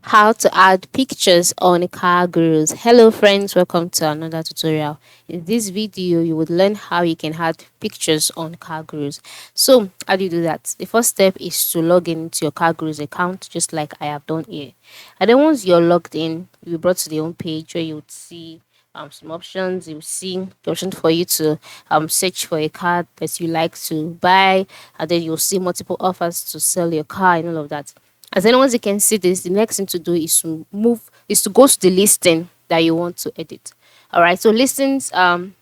How to add pictures on CarGurus. Hello friends, welcome to another tutorial. In this video, you would learn how you can add pictures on CarGurus. So, how do you do that? The first step is to log into your CarGurus account, just like I have done here. And then once you're logged in, you'll be brought to the home page where you would see some options. You see the option for you to search for a car that you like to buy, and then you'll see multiple offers to sell your car and all of that. And then once you can see this, the next thing to do is to go to the listing that you want to edit. All right. So listings, when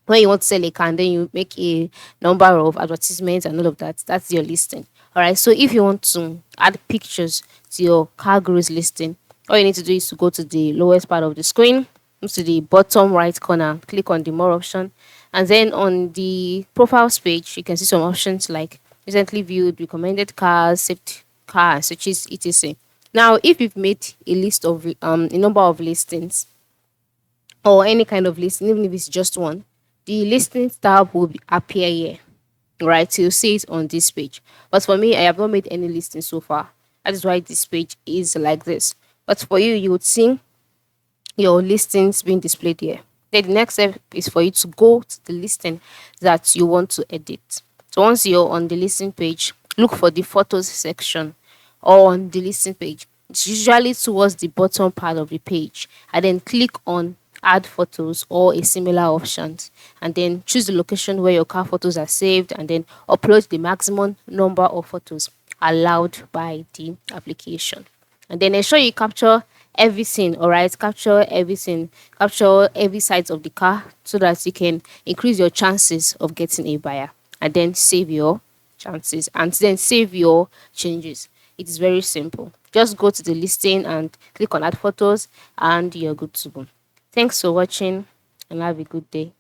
you want to sell a car, and then you make a number of advertisements and all of that. That's your listing. All right. So if you want to add pictures to your car gurus listing, all you need to do is to go to the lowest part of the screen, move to the bottom right corner, click on the more option, and then on the profiles page, you can see some options like recently viewed, recommended cars, saved car, searches, etc. Now, if you've made a list of a number of listings or any kind of listing, even if it's just one, the listings tab will appear here, right? So you'll see it on this page. But for me, I have not made any listing so far. That is why this page is like this. But for you, you would see your listings being displayed here. Then the next step is for you to go to the listing that you want to edit. So once you're on the listing page, look for the photos section or on the listing page. It's usually towards the bottom part of the page, and then click on add photos or a similar options, and then choose the location where your car photos are saved, and then upload the maximum number of photos allowed by the application. And then ensure you capture everything. All right, capture everything, capture every side of the car so that you can increase your chances of getting a buyer, and then save your chances, and then save your changes. It is very simple. Just go to the listing and click on add photos, and you're good to go. Thanks for watching, and have a good day.